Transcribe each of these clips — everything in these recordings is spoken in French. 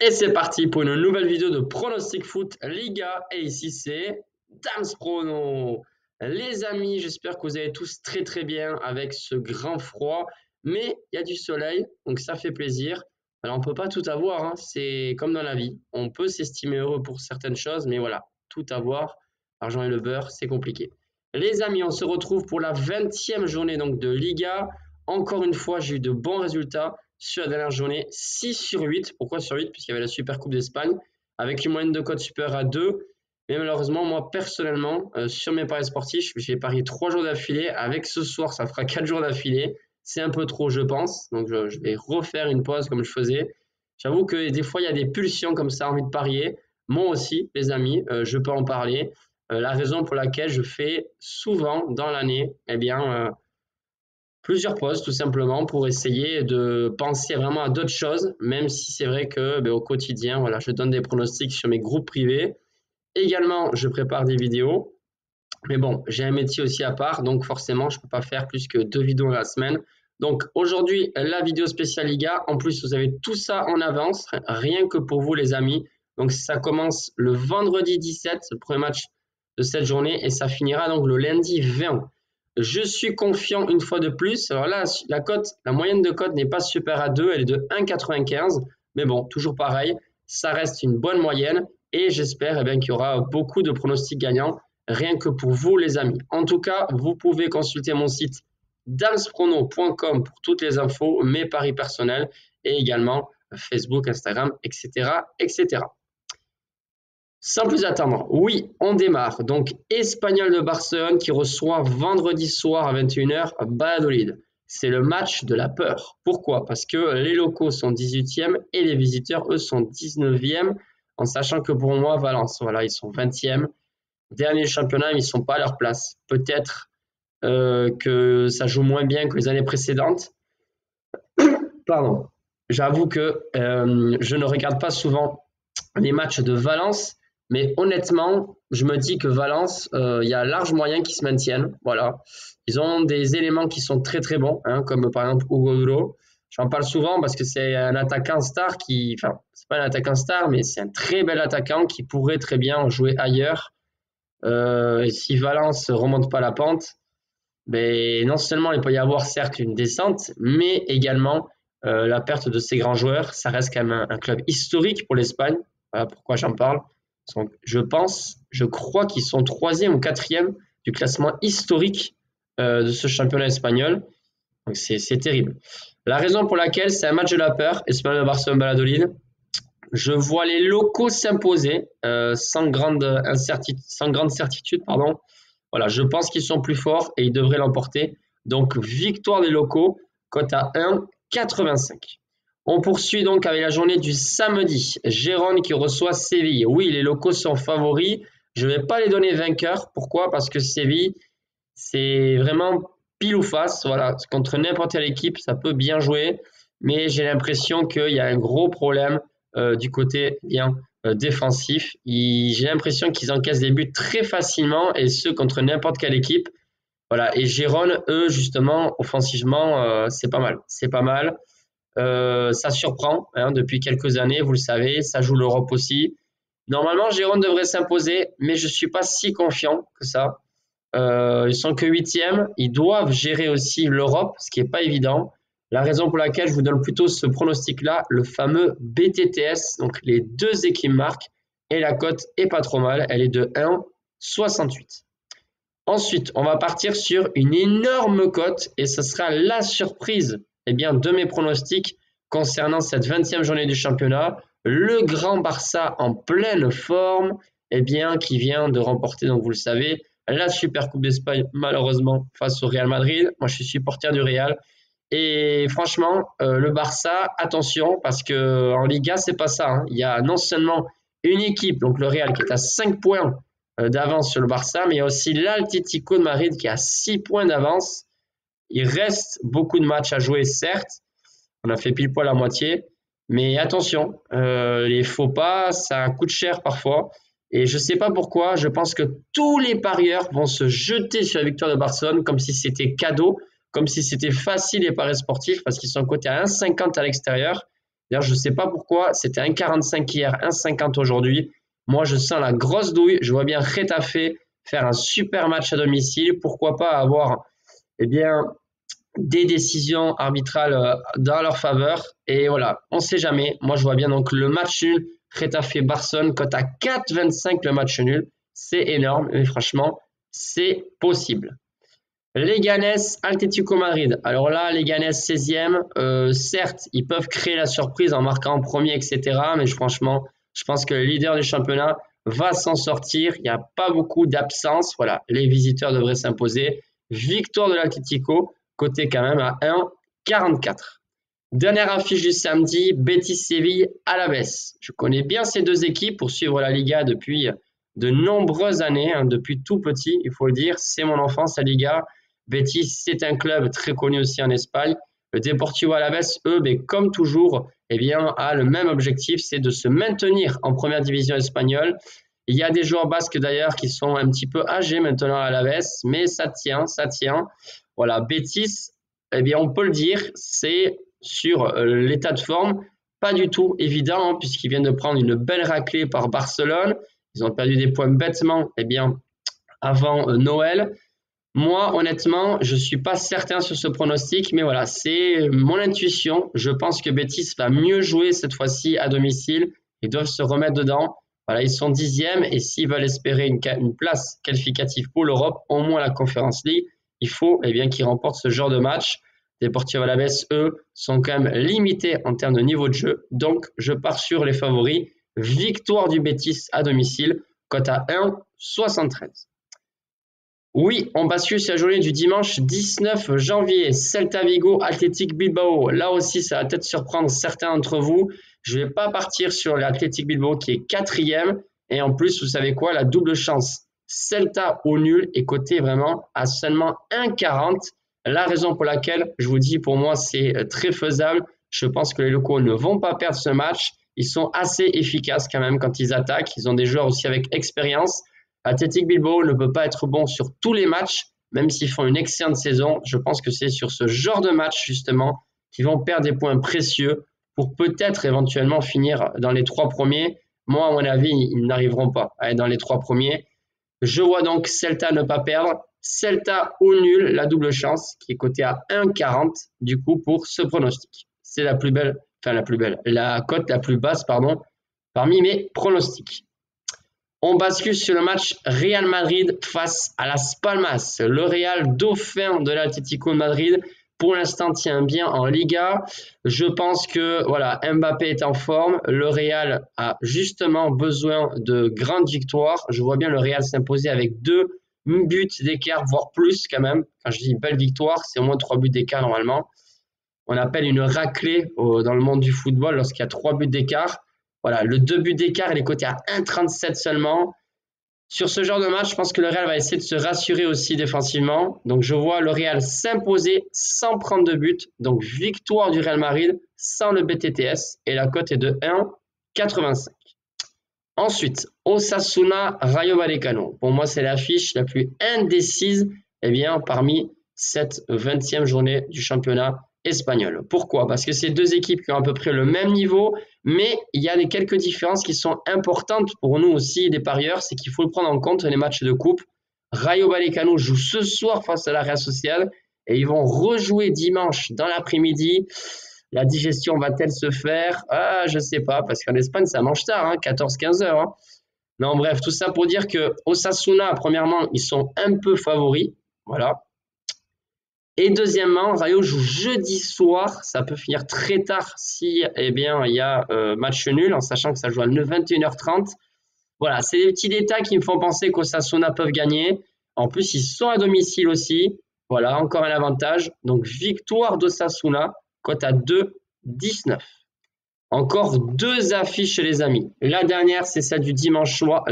Et c'est parti pour une nouvelle vidéo de Pronostic Foot Liga. Et ici, c'est Dams Prono. Les amis, j'espère que vous allez tous très très bien avec ce grand froid. Mais il y a du soleil, donc ça fait plaisir. Alors, on ne peut pas tout avoir, hein. C'est comme dans la vie. On peut s'estimer heureux pour certaines choses, mais voilà, tout avoir, l'argent et le beurre, c'est compliqué. Les amis, on se retrouve pour la 20e journée donc, de Liga. Encore une fois, j'ai eu de bons résultats sur la dernière journée, 6 sur 8. Pourquoi sur 8? Puisqu'il y avait la Super Coupe d'Espagne, avec une moyenne de cote supérieure à 2. Mais malheureusement, moi, personnellement, sur mes paris sportifs, j'ai parié 3 jours d'affilée. Avec ce soir, ça fera 4 jours d'affilée. C'est un peu trop, je pense. Donc, je vais refaire une pause comme je faisais. J'avoue que des fois, il y a des pulsions comme ça, envie de parier. Moi aussi, les amis, je peux en parler. La raison pour laquelle je fais souvent dans l'année, eh bien, plusieurs pauses tout simplement pour essayer de penser vraiment à d'autres choses, même si c'est vrai que au quotidien, voilà, je donne des pronostics sur mes groupes privés. Également, je prépare des vidéos. Mais bon, j'ai un métier aussi à part, donc forcément, je ne peux pas faire plus que 2 vidéos dans la semaine. Donc aujourd'hui, la vidéo spéciale Liga. En plus, vous avez tout ça en avance, rien que pour vous les amis. Donc ça commence le vendredi 17, c'est le premier match de cette journée, et ça finira donc le lundi 20. Je suis confiant une fois de plus. Alors là, la moyenne de cote n'est pas supérieure à 2, elle est de 1,95. Mais bon, toujours pareil, ça reste une bonne moyenne. Et j'espère qu'il y aura beaucoup de pronostics gagnants, rien que pour vous les amis. En tout cas, vous pouvez consulter mon site damsprono.com pour toutes les infos, mes paris personnels et également Facebook, Instagram, etc. etc. Sans plus attendre, oui, on démarre. Donc, Espagnol de Barcelone qui reçoit vendredi soir à 21h Valladolid. C'est le match de la peur. Pourquoi? Parce que les locaux sont 18e et les visiteurs, eux, sont 19e. En sachant que pour moi, Valence, voilà, ils sont 20e. Dernier championnat, ils ne sont pas à leur place. Peut-être que ça joue moins bien que les années précédentes. Pardon. J'avoue que je ne regarde pas souvent les matchs de Valence. Mais honnêtement, je me dis que Valence, il y a large moyen qu'ils se maintiennent. Voilà. Ils ont des éléments qui sont très très bons, hein, comme par exemple Hugo Duro. J'en parle souvent parce que c'est un attaquant star qui, enfin, c'est pas un attaquant star, mais c'est un très bel attaquant qui pourrait très bien jouer ailleurs. Et si Valence remonte pas la pente, ben, non seulement il peut y avoir certes une descente, mais également la perte de ces grands joueurs. Ça reste quand même un club historique pour l'Espagne. Voilà pourquoi j'en parle. Je crois qu'ils sont 3e ou 4e du classement historique de ce championnat espagnol. Donc c'est terrible. La raison pour laquelle c'est un match de la peur, Espagnol de Barcelone-Valladolid, je vois les locaux s'imposer sans grande certitude. Pardon. Voilà, je pense qu'ils sont plus forts et ils devraient l'emporter. Donc victoire des locaux, cote à 1,85. On poursuit donc avec la journée du samedi. Gérone qui reçoit Séville. Oui, les locaux sont favoris. Je ne vais pas les donner vainqueurs. Pourquoi? Parce que Séville, c'est vraiment pile ou face. Voilà, contre n'importe quelle équipe, ça peut bien jouer. Mais j'ai l'impression qu'il y a un gros problème du côté défensif. J'ai l'impression qu'ils encaissent des buts très facilement et ce contre n'importe quelle équipe. Voilà. Et Gérone, eux, justement, offensivement, c'est pas mal. C'est pas mal. Ça surprend hein, depuis quelques années, vous le savez, ça joue l'Europe aussi. Normalement, Gérone devrait s'imposer, mais je ne suis pas si confiant que ça. Ils sont que 8e, ils doivent gérer aussi l'Europe, ce qui n'est pas évident. La raison pour laquelle je vous donne plutôt ce pronostic-là, le fameux BTTS, donc les deux équipes marquent, et la cote est pas trop mal, elle est de 1,68. Ensuite, on va partir sur une énorme cote, et ce sera la surprise de mes pronostics concernant cette 20e journée du championnat, le grand Barça en pleine forme, qui vient de remporter, donc vous le savez, la Super Coupe d'Espagne, malheureusement, face au Real Madrid. Moi, je suis supporter du Real. Et franchement, le Barça, attention, parce qu'en Liga, c'est pas ça. Hein. Il y a non seulement une équipe, donc le Real, qui est à 5 points d'avance sur le Barça, mais il y a aussi l'Atlético de Madrid qui a 6 points d'avance. Il reste beaucoup de matchs à jouer, certes. On a fait pile poil la moitié. Mais attention, les faux pas, ça coûte cher parfois. Et je ne sais pas pourquoi, je pense que tous les parieurs vont se jeter sur la victoire de Barcelone comme si c'était cadeau, comme si c'était facile les paris sportifs parce qu'ils sont cotés à 1,50 à l'extérieur. D'ailleurs, je ne sais pas pourquoi, c'était 1,45 hier, 1,50 aujourd'hui. Moi, je sens la grosse douille. Je vois bien Getafe faire un super match à domicile. Pourquoi pas avoir eh bien, des décisions arbitrales dans leur faveur. Et voilà, on ne sait jamais. Moi, je vois bien donc le match nul, Getafe-Barcelone, cote à 4,25 le match nul. C'est énorme, mais franchement, c'est possible. Leganés, Atlético Madrid. Alors là, Leganés 16e, certes, ils peuvent créer la surprise en marquant en premier, etc. Mais franchement, je pense que le leader du championnat va s'en sortir. Il n'y a pas beaucoup d'absence. Voilà, les visiteurs devraient s'imposer. Victoire de l'Atlético, côté quand même à 1,44. Dernière affiche du samedi, Betis-Séville à la baisse. Je connais bien ces deux équipes pour suivre la Liga depuis de nombreuses années, hein, depuis tout petit, il faut le dire. C'est mon enfance, la Liga. Betis, c'est un club très connu aussi en Espagne. Le Deportivo Alavés, eux, mais comme toujours, eh bien, a le même objectif, c'est de se maintenir en première division espagnole. Il y a des joueurs basques d'ailleurs qui sont un petit peu âgés maintenant à Alavés, mais ça tient, ça tient. Voilà, Betis, eh bien, on peut le dire, c'est sur l'état de forme, pas du tout évident, hein, puisqu'ils viennent de prendre une belle raclée par Barcelone. Ils ont perdu des points bêtement, eh bien, avant Noël. Moi, honnêtement, je ne suis pas certain sur ce pronostic, mais voilà, c'est mon intuition. Je pense que Betis va mieux jouer cette fois-ci à domicile. Ils doivent se remettre dedans. Voilà, ils sont 10e et s'ils veulent espérer une place qualificative pour l'Europe, au moins la Conference League, il faut eh bien, qu'ils remportent ce genre de match. Deportivo Alavés, eux, sont quand même limités en termes de niveau de jeu. Donc, je pars sur les favoris. Victoire du Betis à domicile, cote à 1,73. Oui, on bascule sur la journée du dimanche 19 janvier. Celta Vigo, Athletic Bilbao. Là aussi, ça va peut-être surprendre certains d'entre vous. Je ne vais pas partir sur l'Athletic Bilbao qui est 4e. Et en plus, vous savez quoi? La double chance. Celta au nul est coté vraiment à seulement 1,40. La raison pour laquelle, je vous dis, pour moi, c'est très faisable. Je pense que les locaux ne vont pas perdre ce match. Ils sont assez efficaces quand même quand ils attaquent. Ils ont des joueurs aussi avec expérience. Athletic Bilbao ne peut pas être bon sur tous les matchs, même s'ils font une excellente saison. Je pense que c'est sur ce genre de match, justement, qu'ils vont perdre des points précieux pour peut-être éventuellement finir dans les 3 premiers. Moi, à mon avis, ils n'arriveront pas à être dans les 3 premiers. Je vois donc Celta ne pas perdre. Celta au nul, la double chance, qui est cotée à 1,40 du coup pour ce pronostic. C'est la cote la plus basse, parmi mes pronostics. On bascule sur le match Real Madrid face à Las Palmas. Le Real, dauphin de l'Atlético de Madrid, pour l'instant tient bien en Liga. Je pense que voilà, Mbappé est en forme. Le Real a justement besoin de grandes victoires. Je vois bien le Real s'imposer avec 2 buts d'écart, voire plus quand même. Quand je dis une belle victoire, c'est au moins 3 buts d'écart normalement. On appelle une raclée dans le monde du football lorsqu'il y a 3 buts d'écart. Voilà, le 2 buts d'écart, il est coté à 1,37 seulement. Sur ce genre de match, je pense que le Real va essayer de se rassurer aussi défensivement. Donc, je vois le Real s'imposer sans prendre de but. Donc, victoire du Real Madrid sans le BTTS. Et la cote est de 1,85. Ensuite, Osasuna, Rayo Vallecano. Pour moi, c'est l'affiche la plus indécise parmi cette 20e journée du championnat espagnol. Pourquoi? Parce que c'est deux équipes qui ont à peu près le même niveau, mais il y a quelques différences qui sont importantes pour nous aussi, les parieurs, c'est qu'il faut le prendre en compte les matchs de coupe. Rayo Vallecano joue ce soir face à la Real Sociedad et ils vont rejouer dimanche dans l'après-midi. La digestion va-t-elle se faire? Je ne sais pas, parce qu'en Espagne, ça mange tard, 14-15 heures. Hein. Non, bref, tout ça pour dire que Osasuna, premièrement, ils sont un peu favoris. Voilà. Et deuxièmement, Rayo joue jeudi soir. Ça peut finir très tard si il y a match nul, en sachant que ça joue à 21h30. Voilà, c'est des petits détails qui me font penser qu'Osasuna peuvent gagner. En plus, ils sont à domicile aussi. Voilà, encore un avantage. Donc, victoire d'Osasuna, cote à 2,19. Encore 2 affiches, les amis. La dernière, c'est celle du dimanche soir.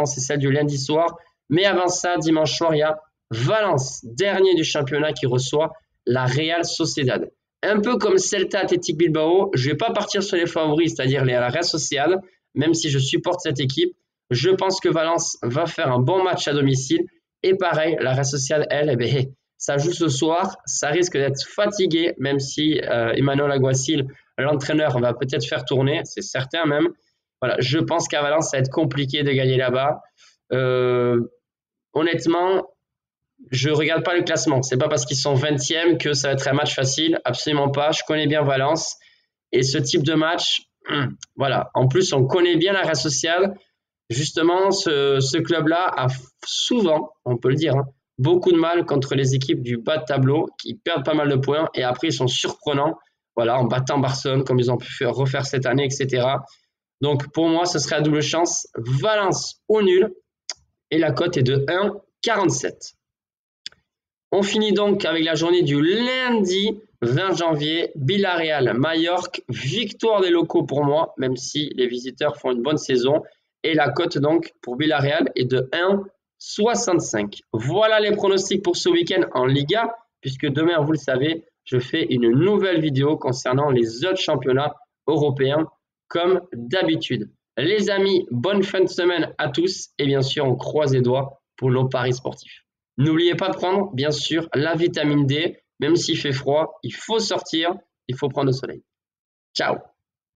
C'est celle du lundi soir. Mais avant ça, dimanche soir, il y a Valence, dernier du championnat, qui reçoit la Real Sociedad. Un peu comme Celta Athletic Bilbao, je ne vais pas partir sur les favoris, c'est-à-dire la Real Sociedad, même si je supporte cette équipe. Je pense que Valence va faire un bon match à domicile. Et pareil, la Real Sociedad, elle, ça joue ce soir. Ça risque d'être fatigué, même si Emmanuel Alguacil l'entraîneur va peut-être faire tourner, c'est certain même. Voilà, je pense qu'à Valence, ça va être compliqué de gagner là-bas. Honnêtement, je regarde pas le classement. C'est pas parce qu'ils sont 20e que ça va être un match facile. Absolument pas. Je connais bien Valence. Et ce type de match, voilà. En plus, on connaît bien la race sociale. Justement, ce club-là a souvent, on peut le dire, hein, beaucoup de mal contre les équipes du bas de tableau qui perdent pas mal de points et après ils sont surprenants, voilà, en battant Barcelone comme ils ont pu refaire cette année, etc. Donc pour moi, ce serait à double chance. Valence au nul et la cote est de 1,47. On finit donc avec la journée du lundi 20 janvier, Villarreal-Majorque, victoire des locaux pour moi, même si les visiteurs font une bonne saison. Et la cote donc pour Villarreal est de 1,65. Voilà les pronostics pour ce week-end en Liga, puisque demain, vous le savez, je fais une nouvelle vidéo concernant les autres championnats européens, comme d'habitude. Les amis, bonne fin de semaine à tous, et bien sûr, on croise les doigts pour nos paris sportifs. N'oubliez pas de prendre, bien sûr, la vitamine D. Même s'il fait froid, il faut sortir, il faut prendre le soleil. Ciao!